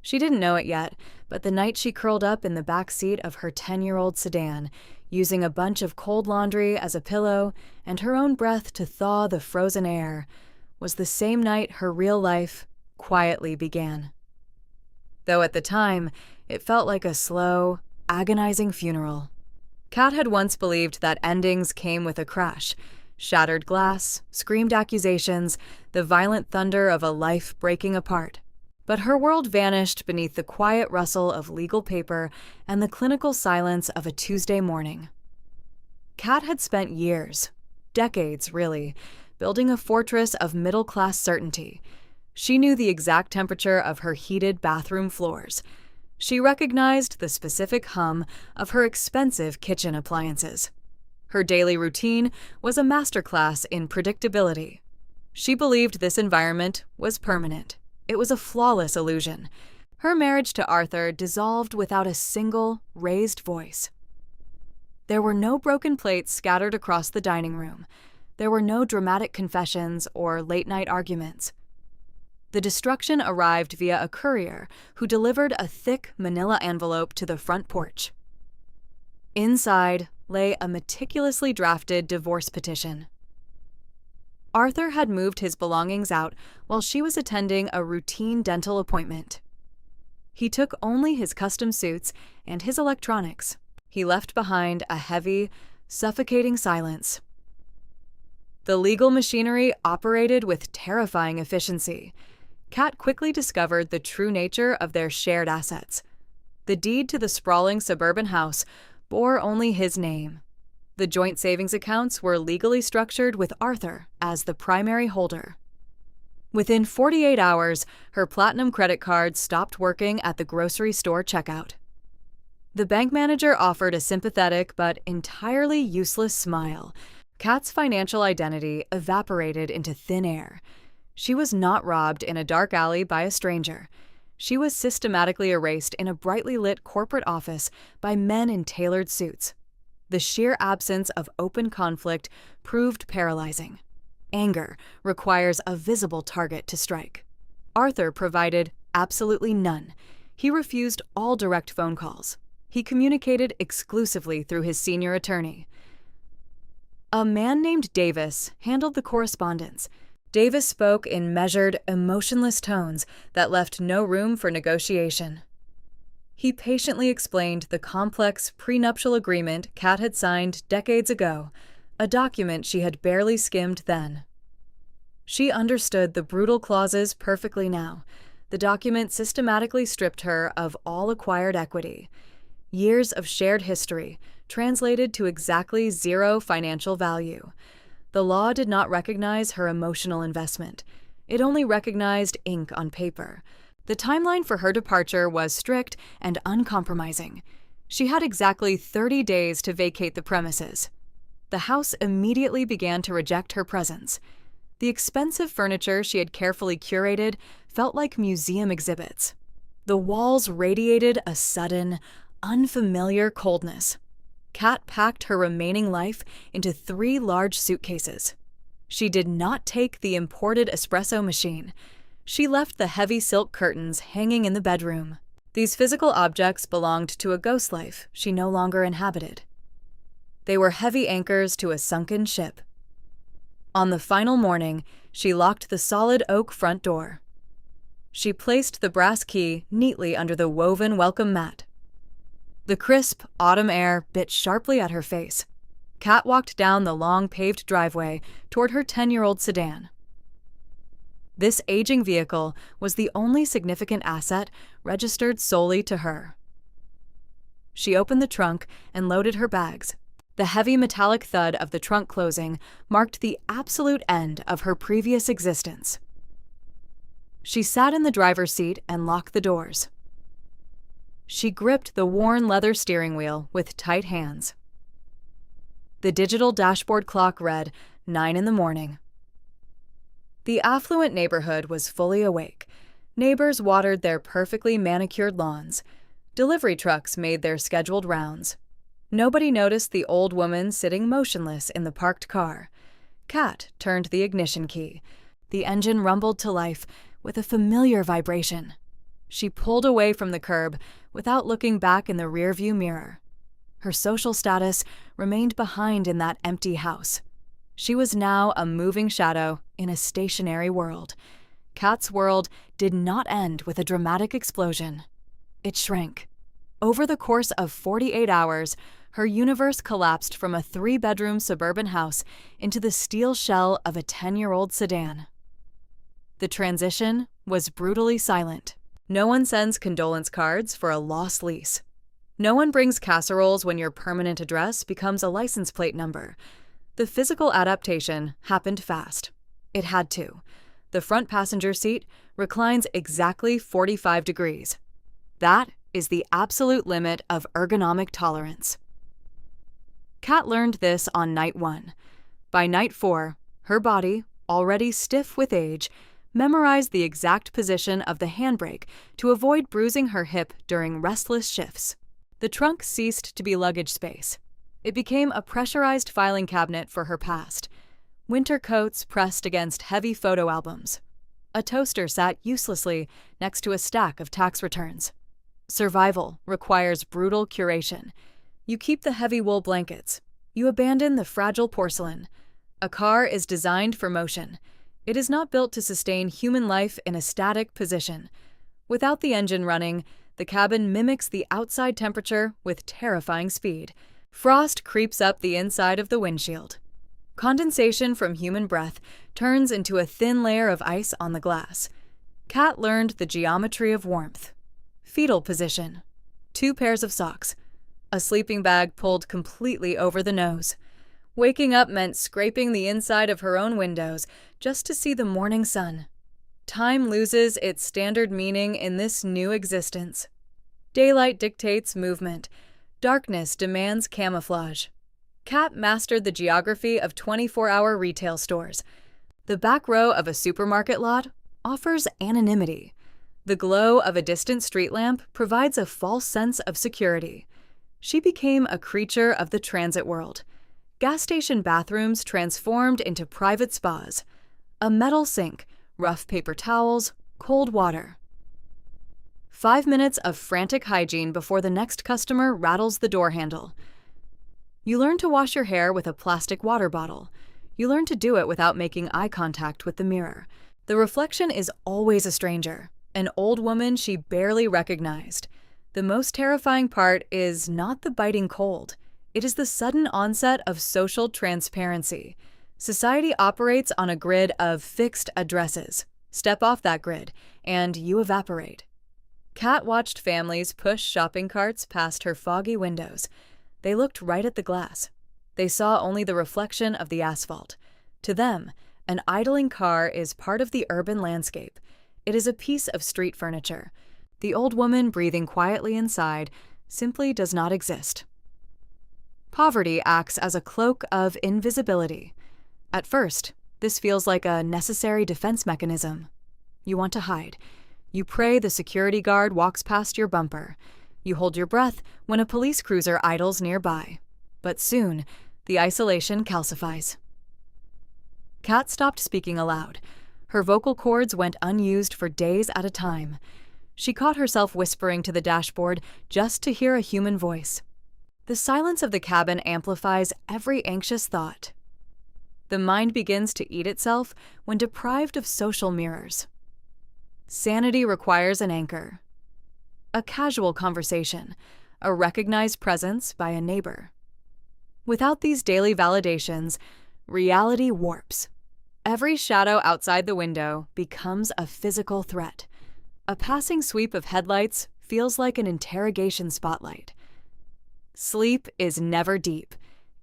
She didn't know it yet, but the night she curled up in the back seat of her 10-year-old sedan, using a bunch of cold laundry as a pillow and her own breath to thaw the frozen air, was the same night her real life quietly began. Though at the time, it felt like a slow, agonizing funeral. Kat had once believed that endings came with a crash. Shattered glass, screamed accusations, the violent thunder of a life breaking apart. But her world vanished beneath the quiet rustle of legal paper and the clinical silence of a Tuesday morning. Kat had spent years, decades really, building a fortress of middle-class certainty. She knew the exact temperature of her heated bathroom floors. She recognized the specific hum of her expensive kitchen appliances. Her daily routine was a masterclass in predictability. She believed this environment was permanent. It was a flawless illusion. Her marriage to Arthur dissolved without a single raised voice. There were no broken plates scattered across the dining room. There were no dramatic confessions or late-night arguments. The destruction arrived via a courier who delivered a thick manila envelope to the front porch. Inside lay a meticulously drafted divorce petition. Arthur had moved his belongings out while she was attending a routine dental appointment. He took only his custom suits and his electronics. He left behind a heavy, suffocating silence. The legal machinery operated with terrifying efficiency. Kat quickly discovered the true nature of their shared assets. The deed to the sprawling suburban house bore only his name. The joint savings accounts were legally structured with Arthur as the primary holder. Within 48 hours, her platinum credit card stopped working at the grocery store checkout. The bank manager offered a sympathetic but entirely useless smile. Kat's financial identity evaporated into thin air. She was not robbed in a dark alley by a stranger. She was systematically erased in a brightly lit corporate office by men in tailored suits. The sheer absence of open conflict proved paralyzing. Anger requires a visible target to strike. Arthur provided absolutely none. He refused all direct phone calls. He communicated exclusively through his senior attorney. A man named Davis handled the correspondence. Davis spoke in measured, emotionless tones that left no room for negotiation. He patiently explained the complex prenuptial agreement Kat had signed decades ago, a document she had barely skimmed then. She understood the brutal clauses perfectly now. The document systematically stripped her of all acquired equity. Years of shared history translated to exactly zero financial value. The law did not recognize her emotional investment. It only recognized ink on paper. The timeline for her departure was strict and uncompromising. She had exactly 30 days to vacate the premises. The house immediately began to reject her presence. The expensive furniture she had carefully curated felt like museum exhibits. The walls radiated a sudden, unfamiliar coldness. Kat packed her remaining life into 3 large suitcases. She did not take the imported espresso machine. She left the heavy silk curtains hanging in the bedroom. These physical objects belonged to a ghost life she no longer inhabited. They were heavy anchors to a sunken ship. On the final morning, she locked the solid oak front door. She placed the brass key neatly under the woven welcome mat. The crisp, autumn air bit sharply at her face. Kat walked down the long paved driveway toward her 10-year-old sedan. This aging vehicle was the only significant asset registered solely to her. She opened the trunk and loaded her bags. The heavy metallic thud of the trunk closing marked the absolute end of her previous existence. She sat in the driver's seat and locked the doors. She gripped the worn leather steering wheel with tight hands. The digital dashboard clock read 9 in the morning. The affluent neighborhood was fully awake. Neighbors watered their perfectly manicured lawns. Delivery trucks made their scheduled rounds. Nobody noticed the old woman sitting motionless in the parked car. Kat turned the ignition key. The engine rumbled to life with a familiar vibration. She pulled away from the curb without looking back in the rearview mirror. Her social status remained behind in that empty house. She was now a moving shadow in a stationary world. Kat's world did not end with a dramatic explosion. It shrank. Over the course of 48 hours, her universe collapsed from a 3-bedroom suburban house into the steel shell of a 10-year-old sedan. The transition was brutally silent. No one sends condolence cards for a lost lease. No one brings casseroles when your permanent address becomes a license plate number. The physical adaptation happened fast. It had to. The front passenger seat reclines exactly 45 degrees. That is the absolute limit of ergonomic tolerance. Kat learned this on night 1. By night 4, her body, already stiff with age, memorized the exact position of the handbrake to avoid bruising her hip during restless shifts. The trunk ceased to be luggage space. It became a pressurized filing cabinet for her past. Winter coats pressed against heavy photo albums. A toaster sat uselessly next to a stack of tax returns. Survival requires brutal curation. You keep the heavy wool blankets. You abandon the fragile porcelain. A car is designed for motion. It is not built to sustain human life in a static position. Without the engine running, the cabin mimics the outside temperature with terrifying speed. Frost creeps up the inside of the windshield. Condensation from human breath turns into a thin layer of ice on the glass. Kat learned the geometry of warmth. Fetal position. 2 pairs of socks. A sleeping bag pulled completely over the nose. Waking up meant scraping the inside of her own windows just to see the morning sun. Time loses its standard meaning in this new existence. Daylight dictates movement. Darkness demands camouflage. Kat mastered the geography of 24-hour retail stores. The back row of a supermarket lot offers anonymity. The glow of a distant street lamp provides a false sense of security. She became a creature of the transit world. Gas station bathrooms transformed into private spas. A metal sink, rough paper towels, cold water. 5 minutes of frantic hygiene before the next customer rattles the door handle. You learn to wash your hair with a plastic water bottle. You learn to do it without making eye contact with the mirror. The reflection is always a stranger, an old woman she barely recognized. The most terrifying part is not the biting cold. It is the sudden onset of social transparency. Society operates on a grid of fixed addresses. Step off that grid, and you evaporate. Kat watched families push shopping carts past her foggy windows. They looked right at the glass. They saw only the reflection of the asphalt. To them, an idling car is part of the urban landscape. It is a piece of street furniture. The old woman breathing quietly inside simply does not exist. Poverty acts as a cloak of invisibility. At first, this feels like a necessary defense mechanism. You want to hide. You pray the security guard walks past your bumper. You hold your breath when a police cruiser idles nearby. But soon, the isolation calcifies. Kat stopped speaking aloud. Her vocal cords went unused for days at a time. She caught herself whispering to the dashboard just to hear a human voice. The silence of the cabin amplifies every anxious thought. The mind begins to eat itself when deprived of social mirrors. Sanity requires an anchor. A casual conversation, a recognized presence by a neighbor. Without these daily validations, reality warps. Every shadow outside the window becomes a physical threat. A passing sweep of headlights feels like an interrogation spotlight. Sleep is never deep.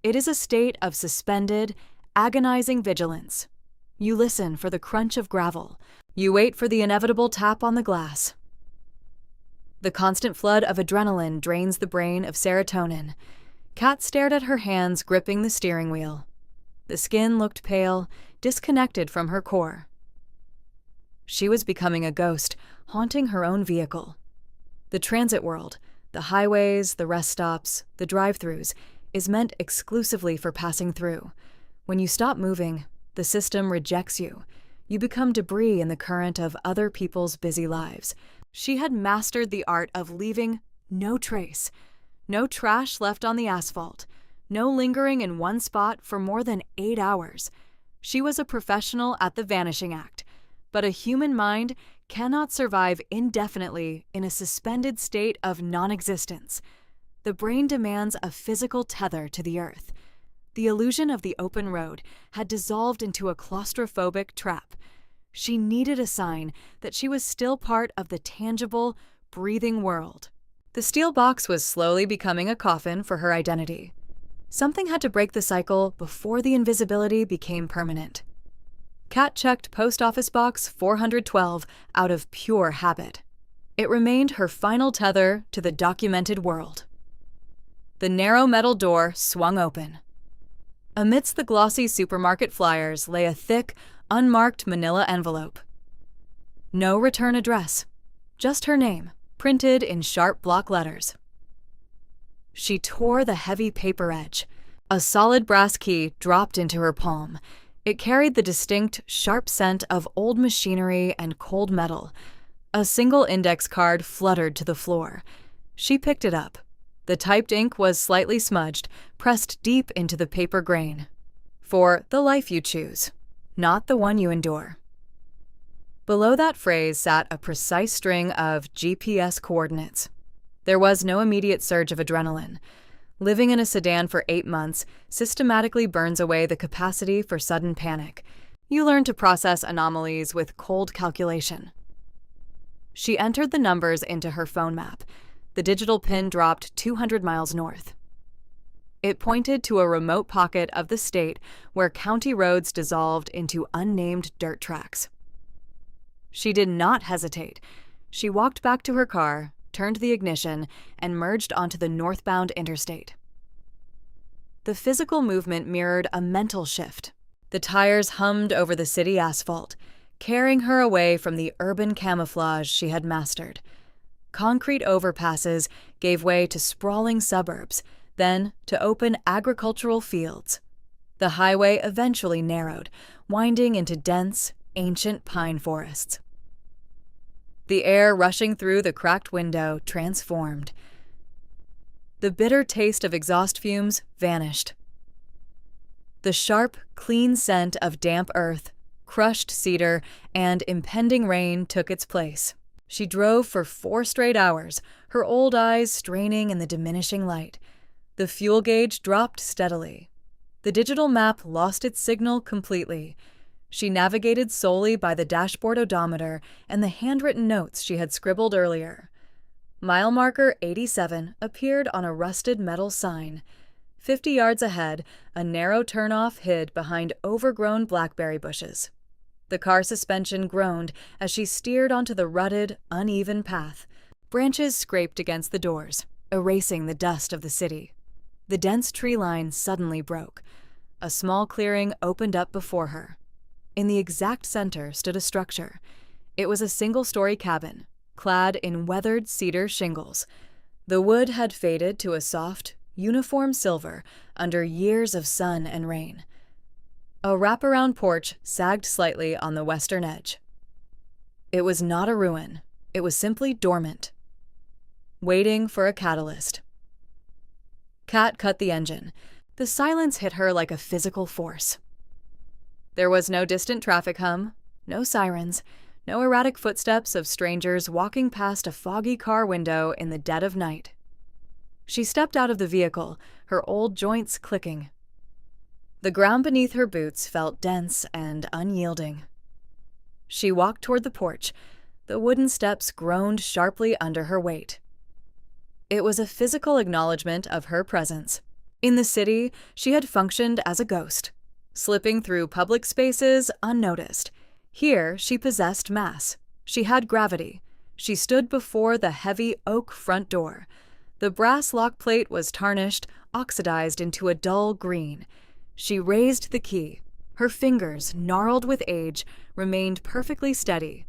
It is a state of suspended, agonizing vigilance. You listen for the crunch of gravel. You wait for the inevitable tap on the glass. The constant flood of adrenaline drains the brain of serotonin. Kat stared at her hands gripping the steering wheel. The skin looked pale, disconnected from her core. She was becoming a ghost, haunting her own vehicle. The transit world, the highways, the rest stops, the drive-thrus, is meant exclusively for passing through. When you stop moving, the system rejects you. You become debris in the current of other people's busy lives. She had mastered the art of leaving no trace, no trash left on the asphalt, no lingering in one spot for more than 8 hours. She was a professional at the vanishing act, but a human mind cannot survive indefinitely in a suspended state of non-existence. The brain demands a physical tether to the earth. The illusion of the open road had dissolved into a claustrophobic trap. She needed a sign that she was still part of the tangible, breathing world. The steel box was slowly becoming a coffin for her identity. Something had to break the cycle before the invisibility became permanent. Kat checked Post Office Box 412 out of pure habit. It remained her final tether to the documented world. The narrow metal door swung open. Amidst the glossy supermarket flyers lay a thick, unmarked manila envelope. No return address, just her name, printed in sharp block letters. She tore the heavy paper edge. A solid brass key dropped into her palm. It carried the distinct, sharp scent of old machinery and cold metal. A single index card fluttered to the floor. She picked it up. The typed ink was slightly smudged, pressed deep into the paper grain. For the life you choose, not the one you endure. Below that phrase sat a precise string of GPS coordinates. There was no immediate surge of adrenaline. Living in a sedan for 8 months systematically burns away the capacity for sudden panic. You learn to process anomalies with cold calculation. She entered the numbers into her phone map. The digital pin dropped 200 miles north. It pointed to a remote pocket of the state where county roads dissolved into unnamed dirt tracks. She did not hesitate. She walked back to her car, turned the ignition, and merged onto the northbound interstate. The physical movement mirrored a mental shift. The tires hummed over the city asphalt, carrying her away from the urban camouflage she had mastered. Concrete overpasses gave way to sprawling suburbs, then to open agricultural fields. The highway eventually narrowed, winding into dense, ancient pine forests. The air rushing through the cracked window transformed. The bitter taste of exhaust fumes vanished. The sharp, clean scent of damp earth, crushed cedar, and impending rain took its place. She drove for 4 straight hours, her old eyes straining in the diminishing light. The fuel gauge dropped steadily. The digital map lost its signal completely. She navigated solely by the dashboard odometer and the handwritten notes she had scribbled earlier. Mile marker 87 appeared on a rusted metal sign. 50 yards ahead, a narrow turnoff hid behind overgrown blackberry bushes. The car suspension groaned as she steered onto the rutted, uneven path. Branches scraped against the doors, erasing the dust of the city. The dense tree line suddenly broke. A small clearing opened up before her. In the exact center stood a structure. It was a single-story cabin, clad in weathered cedar shingles. The wood had faded to a soft, uniform silver under years of sun and rain. A wraparound porch sagged slightly on the western edge. It was not a ruin. It was simply dormant, waiting for a catalyst. Kat cut the engine. The silence hit her like a physical force. There was no distant traffic hum, no sirens, no erratic footsteps of strangers walking past a foggy car window in the dead of night. She stepped out of the vehicle, her old joints clicking. The ground beneath her boots felt dense and unyielding. She walked toward the porch. The wooden steps groaned sharply under her weight. It was a physical acknowledgement of her presence. In the city, she had functioned as a ghost, slipping through public spaces unnoticed. Here, she possessed mass. She had gravity. She stood before the heavy oak front door. The brass lock plate was tarnished, oxidized into a dull green. She raised the key. Her fingers, gnarled with age, remained perfectly steady.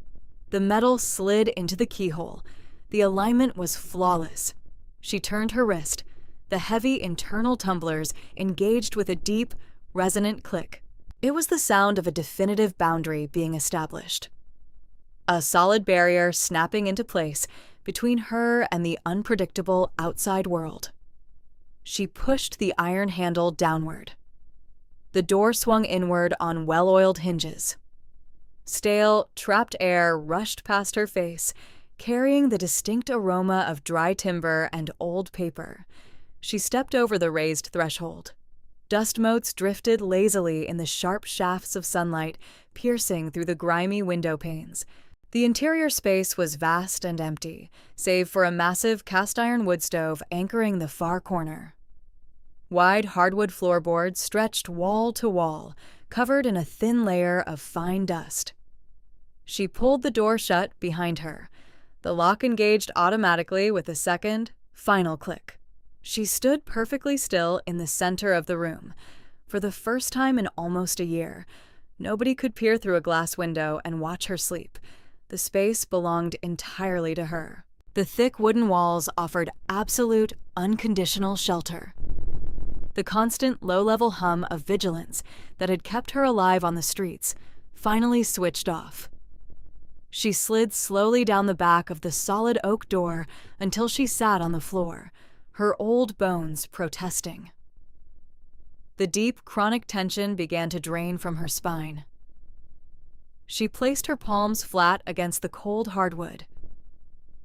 The metal slid into the keyhole. The alignment was flawless. She turned her wrist. The heavy internal tumblers engaged with a deep, resonant click. It was the sound of a definitive boundary being established. a solid barrier snapping into place between her and the unpredictable outside world. She pushed the iron handle downward. The door swung inward on well-oiled hinges. Stale, trapped air rushed past her face, carrying the distinct aroma of dry timber and old paper. She stepped over the raised threshold. Dust motes drifted lazily in the sharp shafts of sunlight, piercing through the grimy window panes. The interior space was vast and empty, save for a massive cast-iron wood stove anchoring the far corner. Wide hardwood floorboards stretched wall to wall, covered in a thin layer of fine dust. She pulled the door shut behind her. The lock engaged automatically with a second, final click. She stood perfectly still in the center of the room. For the first time in almost a year, nobody could peer through a glass window and watch her sleep. The space belonged entirely to her. The thick wooden walls offered absolute, unconditional shelter. The constant low-level hum of vigilance that had kept her alive on the streets finally switched off. She slid slowly down the back of the solid oak door until she sat on the floor, her old bones protesting. The deep, chronic tension began to drain from her spine. She placed her palms flat against the cold hardwood.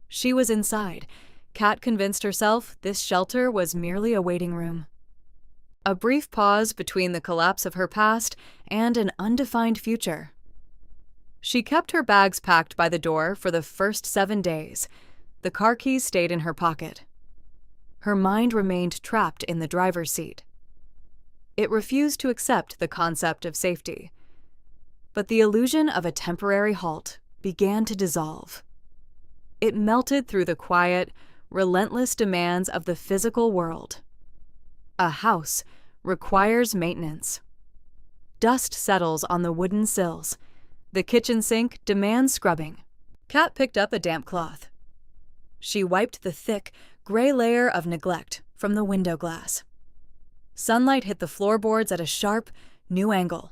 She was inside. Kat convinced herself this shelter was merely a waiting room. A brief pause between the collapse of her past and an undefined future. She kept her bags packed by the door for the first 7 days. The car keys stayed in her pocket. Her mind remained trapped in the driver's seat. It refused to accept the concept of safety. But the illusion of a temporary halt began to dissolve. It melted through the quiet, relentless demands of the physical world. A house requires maintenance. Dust settles on the wooden sills. The kitchen sink demands scrubbing. Kat picked up a damp cloth. She wiped the thick, gray layer of neglect from the window glass. Sunlight hit the floorboards at a sharp, new angle.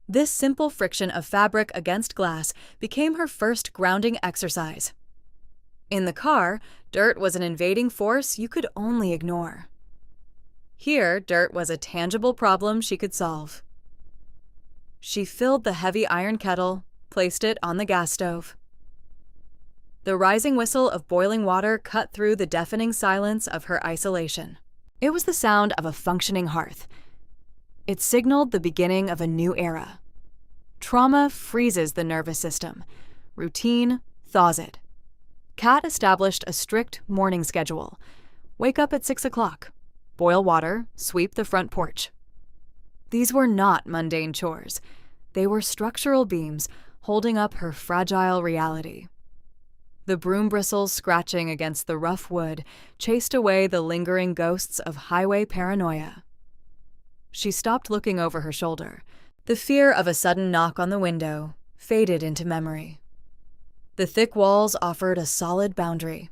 This simple friction of fabric against glass became her first grounding exercise. In the car, dirt was an invading force you could only ignore. Here, dirt was a tangible problem she could solve. She filled the heavy iron kettle, placed it on the gas stove. The rising whistle of boiling water cut through the deafening silence of her isolation. It was the sound of a functioning hearth. It signaled the beginning of a new era. Trauma freezes the nervous system. Routine thaws it. Kat established a strict morning schedule. Wake up at 6 o'clock. Boil water, sweep the front porch. These were not mundane chores. They were structural beams holding up her fragile reality. The broom bristles scratching against the rough wood chased away the lingering ghosts of highway paranoia. She stopped looking over her shoulder. The fear of a sudden knock on the window faded into memory. The thick walls offered a solid boundary.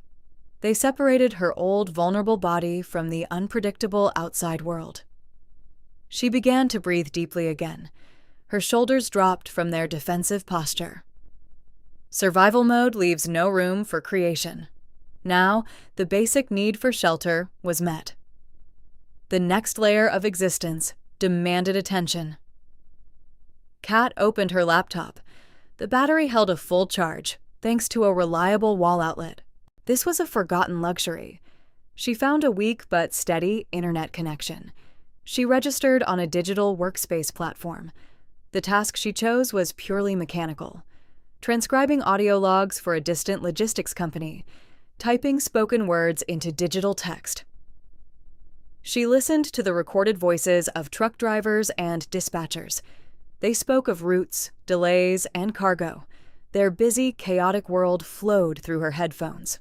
They separated her old, vulnerable body from the unpredictable outside world. She began to breathe deeply again. Her shoulders dropped from their defensive posture. Survival mode leaves no room for creation. Now, the basic need for shelter was met. The next layer of existence demanded attention. Kat opened her laptop. The battery held a full charge, thanks to a reliable wall outlet. This was a forgotten luxury. She found a weak but steady internet connection. She registered on a digital workspace platform. The task she chose was purely mechanical. Transcribing audio logs for a distant logistics company, typing spoken words into digital text. She listened to the recorded voices of truck drivers and dispatchers. They spoke of routes, delays, and cargo. Their busy, chaotic world flowed through her headphones.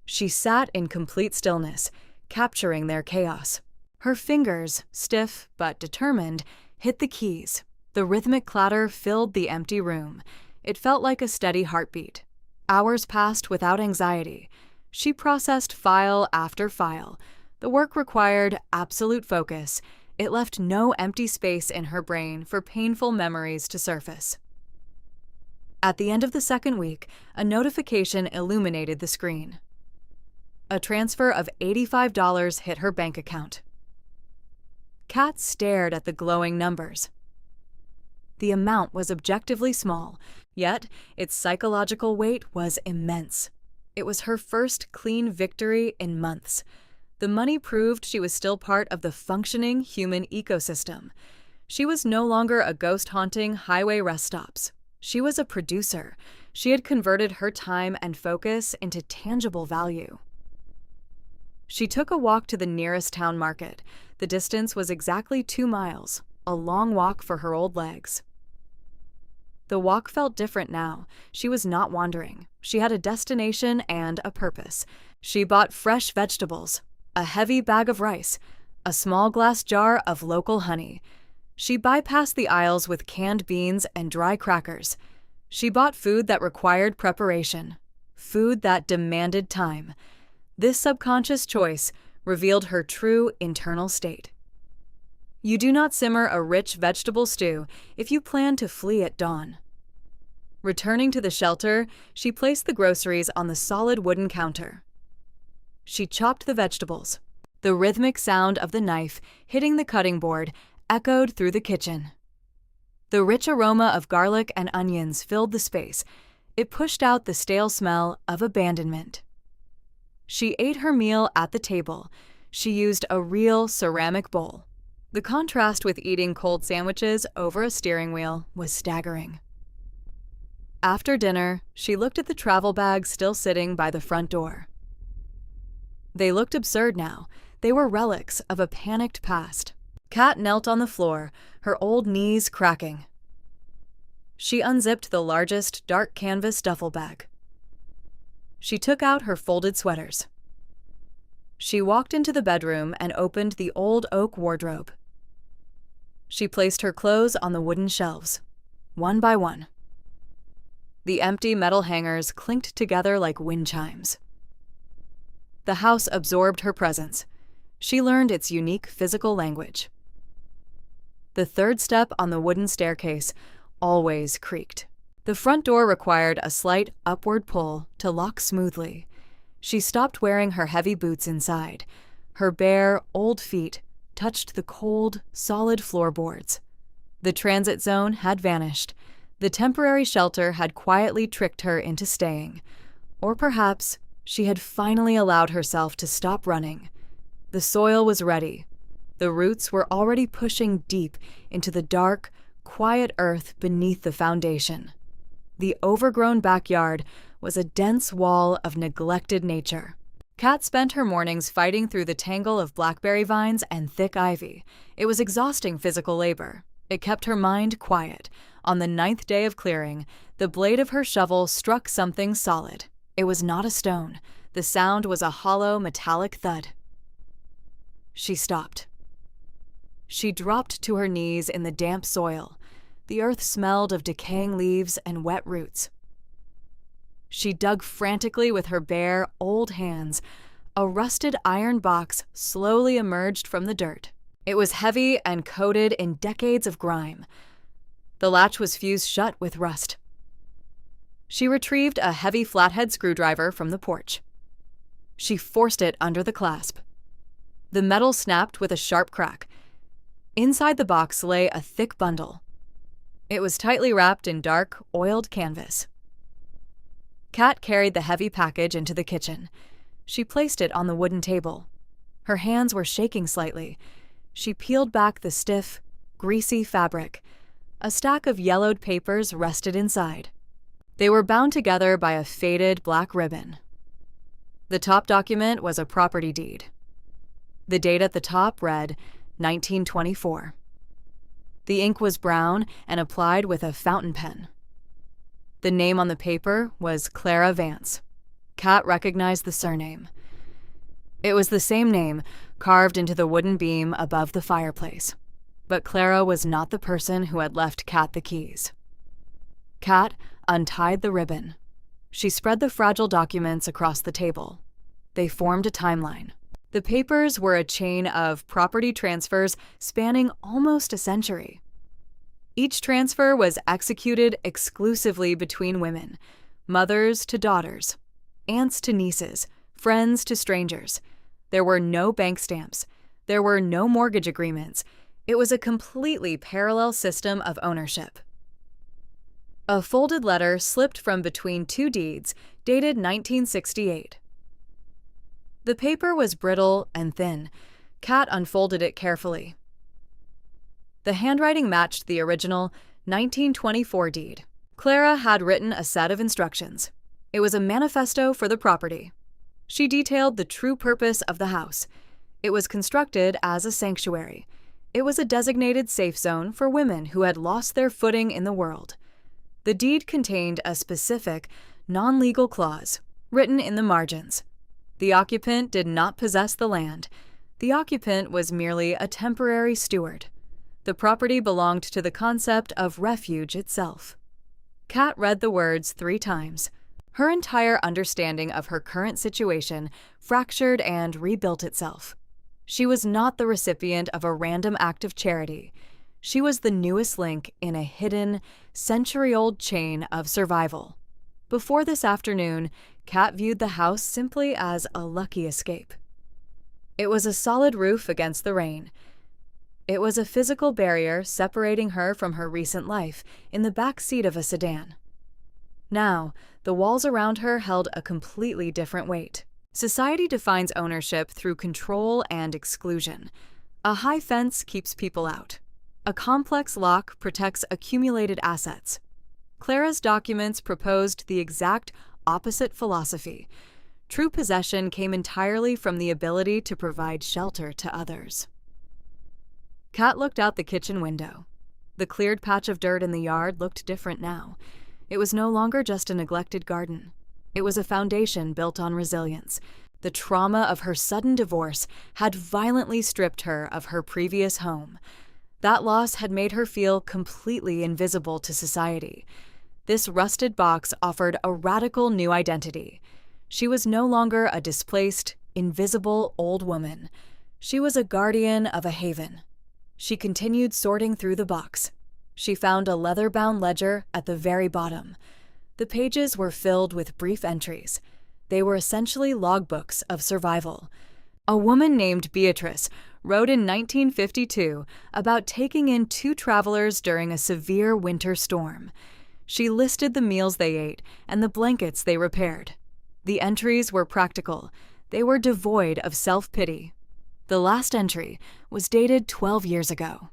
She sat in complete stillness, capturing their chaos. Her fingers, stiff but determined, hit the keys. The rhythmic clatter filled the empty room. It felt like a steady heartbeat. Hours passed without anxiety. She processed file after file. The work required absolute focus. It left no empty space in her brain for painful memories to surface. At the end of the second week, a notification illuminated the screen. A transfer of $85 hit her bank account. Kat stared at the glowing numbers. The amount was objectively small, yet its psychological weight was immense. It was her first clean victory in months. The money proved she was still part of the functioning human ecosystem. She was no longer a ghost haunting highway rest stops. She was a producer. She had converted her time and focus into tangible value. She took a walk to the nearest town market. The distance was exactly 2 miles, a long walk for her old legs. The walk felt different now. She was not wandering. She had a destination and a purpose. She bought fresh vegetables, a heavy bag of rice, a small glass jar of local honey. She bypassed the aisles with canned beans and dry crackers. She bought food that required preparation, food that demanded time. This subconscious choice revealed her true internal state. You do not simmer a rich vegetable stew if you plan to flee at dawn. Returning to the shelter, she placed the groceries on the solid wooden counter. She chopped the vegetables. The rhythmic sound of the knife hitting the cutting board echoed through the kitchen. The rich aroma of garlic and onions filled the space. It pushed out the stale smell of abandonment. She ate her meal at the table. She used a real ceramic bowl. The contrast with eating cold sandwiches over a steering wheel was staggering. After dinner, she looked at the travel bags still sitting by the front door. They looked absurd now. They were relics of a panicked past. Kat knelt on the floor, her old knees cracking. She unzipped the largest dark canvas duffel bag. She took out her folded sweaters. She walked into the bedroom and opened the old oak wardrobe. She placed her clothes on the wooden shelves, one by one. The empty metal hangers clinked together like wind chimes. The house absorbed her presence. She learned its unique physical language. The third step on the wooden staircase always creaked. The front door required a slight upward pull to lock smoothly. She stopped wearing her heavy boots inside. Her bare, old feet touched the cold, solid floorboards. The transit zone had vanished. The temporary shelter had quietly tricked her into staying. Or perhaps she had finally allowed herself to stop running. The soil was ready. The roots were already pushing deep into the dark, quiet earth beneath the foundation. The overgrown backyard was a dense wall of neglected nature. Kat spent her mornings fighting through the tangle of blackberry vines and thick ivy. It was exhausting physical labor. It kept her mind quiet. On the 9th day of clearing, the blade of her shovel struck something solid. It was not a stone. The sound was a hollow, metallic thud. She stopped. She dropped to her knees in the damp soil. The earth smelled of decaying leaves and wet roots. She dug frantically with her bare, old hands. A rusted iron box slowly emerged from the dirt. It was heavy and coated in decades of grime. The latch was fused shut with rust. She retrieved a heavy flathead screwdriver from the porch. She forced it under the clasp. The metal snapped with a sharp crack. Inside the box lay a thick bundle. It was tightly wrapped in dark, oiled canvas. Kat carried the heavy package into the kitchen. She placed it on the wooden table. Her hands were shaking slightly. She peeled back the stiff, greasy fabric. A stack of yellowed papers rested inside. They were bound together by a faded black ribbon. The top document was a property deed. The date at the top read 1924. The ink was brown and applied with a fountain pen. The name on the paper was Clara Vance. Kat recognized the surname. It was the same name carved into the wooden beam above the fireplace. But Clara was not the person who had left Kat the keys. Kat untied the ribbon. She spread the fragile documents across the table. They formed a timeline. The papers were a chain of property transfers spanning almost a century. Each transfer was executed exclusively between women, mothers to daughters, aunts to nieces, friends to strangers. There were no bank stamps. There were no mortgage agreements. It was a completely parallel system of ownership. A folded letter slipped from between two deeds, dated 1968. The paper was brittle and thin. Kat unfolded it carefully. The handwriting matched the original 1924 deed. Clara had written a set of instructions. It was a manifesto for the property. She detailed the true purpose of the house. It was constructed as a sanctuary. It was a designated safe zone for women who had lost their footing in the world. The deed contained a specific, non-legal clause, written in the margins. The occupant did not possess the land. The occupant was merely a temporary steward. The property belonged to the concept of refuge itself. Kat read the words 3 times. Her entire understanding of her current situation fractured and rebuilt itself. She was not the recipient of a random act of charity. She was the newest link in a hidden, century-old chain of survival. Before this afternoon, Kat viewed the house simply as a lucky escape. It was a solid roof against the rain. It was a physical barrier separating her from her recent life in the back seat of a sedan. Now, the walls around her held a completely different weight. Society defines ownership through control and exclusion. A high fence keeps people out. A complex lock protects accumulated assets. Clara's documents proposed the exact opposite philosophy. True possession came entirely from the ability to provide shelter to others. Kat looked out the kitchen window. The cleared patch of dirt in the yard looked different now. It was no longer just a neglected garden. It was a foundation built on resilience. The trauma of her sudden divorce had violently stripped her of her previous home. That loss had made her feel completely invisible to society. This rusted box offered a radical new identity. She was no longer a displaced, invisible old woman. She was a guardian of a haven. She continued sorting through the box. She found a leather-bound ledger at the very bottom. The pages were filled with brief entries. They were essentially logbooks of survival. A woman named Beatrice wrote in 1952 about taking in 2 travelers during a severe winter storm. She listed the meals they ate and the blankets they repaired. The entries were practical. They were devoid of self-pity. The last entry was dated 12 years ago.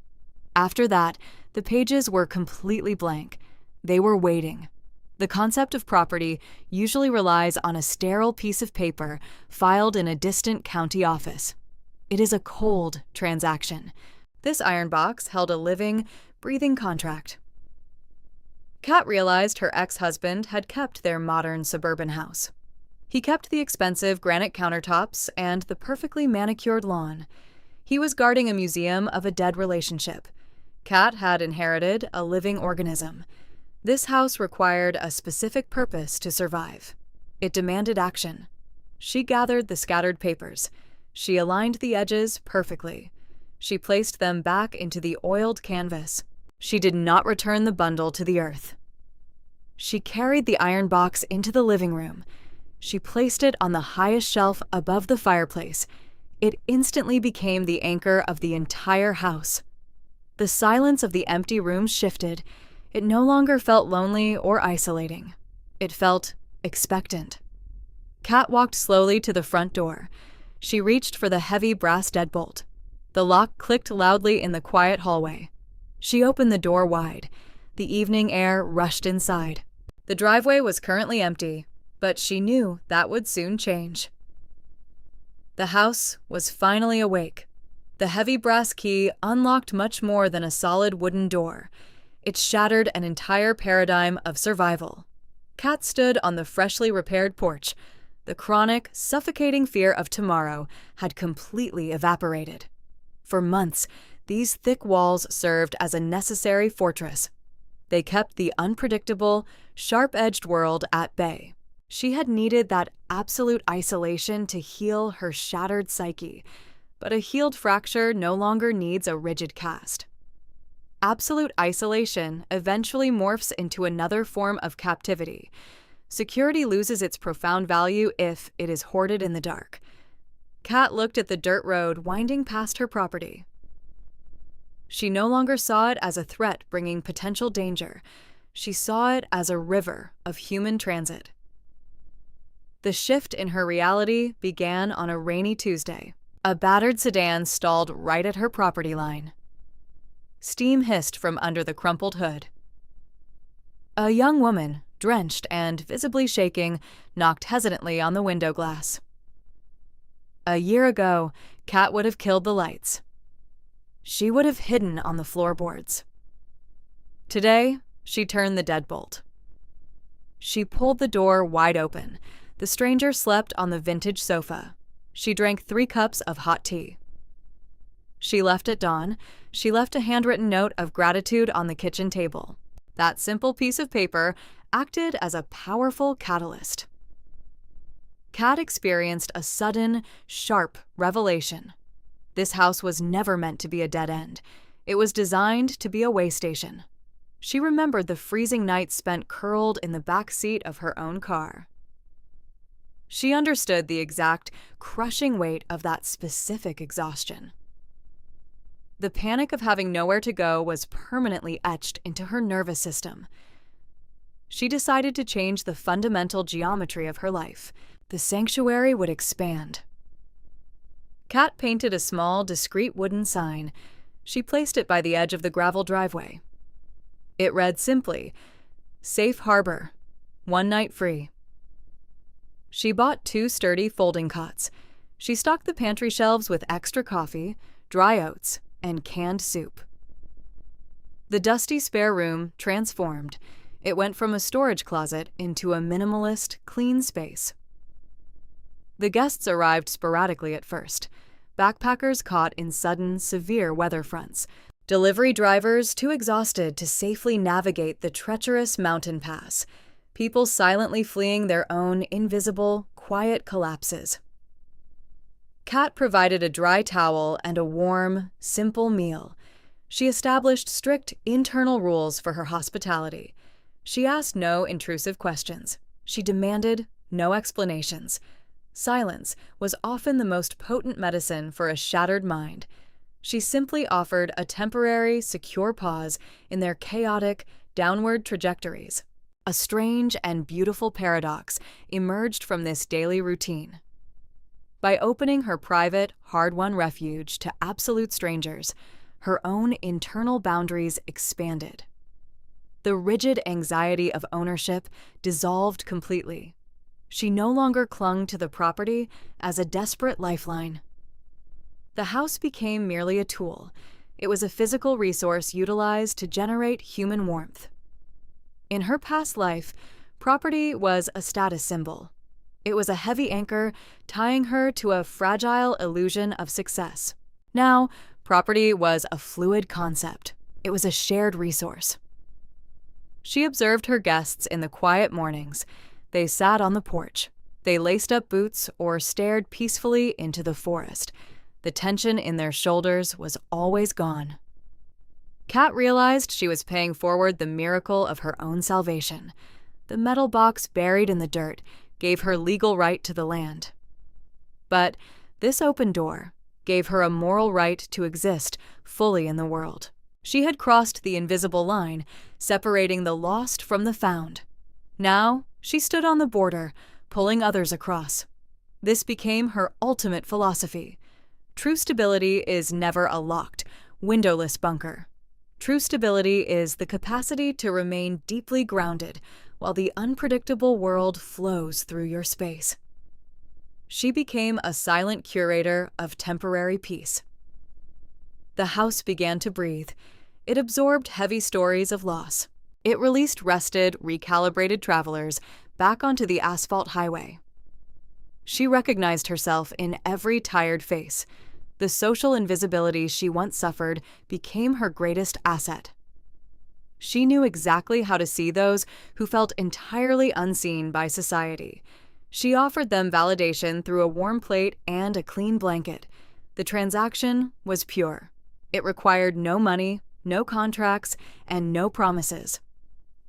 After that, the pages were completely blank. They were waiting. The concept of property usually relies on a sterile piece of paper filed in a distant county office. It is a cold transaction. This iron box held a living, breathing contract. Kat realized her ex-husband had kept their modern suburban house. He kept the expensive granite countertops and the perfectly manicured lawn. He was guarding a museum of a dead relationship. Kat had inherited a living organism. This house required a specific purpose to survive. It demanded action. She gathered the scattered papers. She aligned the edges perfectly. She placed them back into the oiled canvas. She did not return the bundle to the earth. She carried the iron box into the living room. She placed it on the highest shelf above the fireplace. It instantly became the anchor of the entire house. The silence of the empty room shifted. It no longer felt lonely or isolating. It felt expectant. Kat walked slowly to the front door. She reached for the heavy brass deadbolt. The lock clicked loudly in the quiet hallway. She opened the door wide. The evening air rushed inside. The driveway was currently empty, but she knew that would soon change. The house was finally awake. The heavy brass key unlocked much more than a solid wooden door. It shattered an entire paradigm of survival. Kat stood on the freshly repaired porch. The chronic, suffocating fear of tomorrow had completely evaporated. For months, these thick walls served as a necessary fortress. They kept the unpredictable, sharp-edged world at bay. She had needed that absolute isolation to heal her shattered psyche, but a healed fracture no longer needs a rigid cast. Absolute isolation eventually morphs into another form of captivity. Security loses its profound value if it is hoarded in the dark. Kat looked at the dirt road winding past her property. She no longer saw it as a threat bringing potential danger. She saw it as a river of human transit. The shift in her reality began on a rainy Tuesday. A battered sedan stalled right at her property line. Steam hissed from under the crumpled hood. A young woman, drenched and visibly shaking, knocked hesitantly on the window glass. A year ago, Kat would have killed the lights. She would have hidden on the floorboards. Today, she turned the deadbolt. She pulled the door wide open. The stranger slept on the vintage sofa. She drank 3 cups of hot tea. She left at dawn. She left a handwritten note of gratitude on the kitchen table. That simple piece of paper acted as a powerful catalyst. Kat experienced a sudden, sharp revelation. This house was never meant to be a dead end. It was designed to be a way station. She remembered the freezing nights spent curled in the back seat of her own car. She understood the exact, crushing weight of that specific exhaustion. The panic of having nowhere to go was permanently etched into her nervous system. She decided to change the fundamental geometry of her life. The sanctuary would expand. Kat painted a small, discreet wooden sign. She placed it by the edge of the gravel driveway. It read simply, "Safe Harbor, 1 night free." She bought 2 sturdy folding cots. She stocked the pantry shelves with extra coffee, dry oats, and canned soup. The dusty spare room transformed. It went from a storage closet into a minimalist, clean space. The guests arrived sporadically at first. Backpackers caught in sudden, severe weather fronts. Delivery drivers too exhausted to safely navigate the treacherous mountain pass. People silently fleeing their own invisible, quiet collapses. Kat provided a dry towel and a warm, simple meal. She established strict internal rules for her hospitality. She asked no intrusive questions. She demanded no explanations. Silence was often the most potent medicine for a shattered mind. She simply offered a temporary, secure pause in their chaotic, downward trajectories. A strange and beautiful paradox emerged from this daily routine. By opening her private, hard-won refuge to absolute strangers, her own internal boundaries expanded. The rigid anxiety of ownership dissolved completely. She no longer clung to the property as a desperate lifeline. The house became merely a tool. It was a physical resource utilized to generate human warmth. In her past life, property was a status symbol. It was a heavy anchor tying her to a fragile illusion of success. Now, property was a fluid concept. It was a shared resource. She observed her guests in the quiet mornings. They sat on the porch. They laced up boots or stared peacefully into the forest. The tension in their shoulders was always gone. Kat realized she was paying forward the miracle of her own salvation. The metal box buried in the dirt gave her legal right to the land. But this open door gave her a moral right to exist fully in the world. She had crossed the invisible line, separating the lost from the found. Now, she stood on the border, pulling others across. This became her ultimate philosophy. True stability is never a locked, windowless bunker. True stability is the capacity to remain deeply grounded while the unpredictable world flows through your space. She became a silent curator of temporary peace. The house began to breathe. It absorbed heavy stories of loss. It released rested, recalibrated travelers back onto the asphalt highway. She recognized herself in every tired face. The social invisibility she once suffered became her greatest asset. She knew exactly how to see those who felt entirely unseen by society. She offered them validation through a warm plate and a clean blanket. The transaction was pure. It required no money, no contracts, and no promises.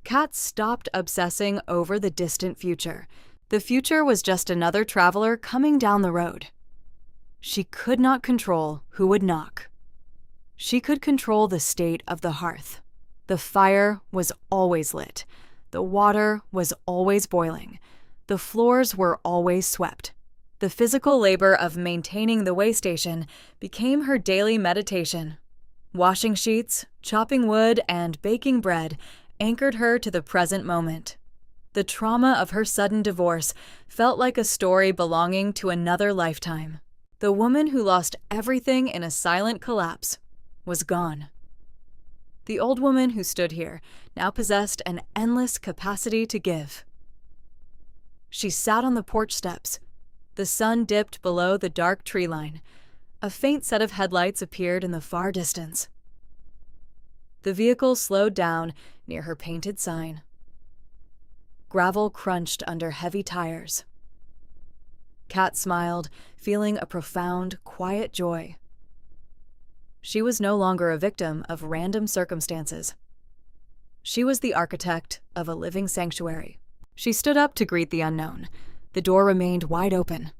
Kat stopped obsessing over the distant future. The future was just another traveler coming down the road. She could not control who would knock. She could control the state of the hearth. The fire was always lit. The water was always boiling. The floors were always swept. The physical labor of maintaining the way station became her daily meditation. Washing sheets, chopping wood, and baking bread anchored her to the present moment. The trauma of her sudden divorce felt like a story belonging to another lifetime. The woman who lost everything in a silent collapse was gone. The old woman who stood here now possessed an endless capacity to give. She sat on the porch steps. The sun dipped below the dark tree line. A faint set of headlights appeared in the far distance. The vehicle slowed down near her painted sign. Gravel crunched under heavy tires. Kat smiled, feeling a profound, quiet joy. She was no longer a victim of random circumstances. She was the architect of a living sanctuary. She stood up to greet the unknown. The door remained wide open.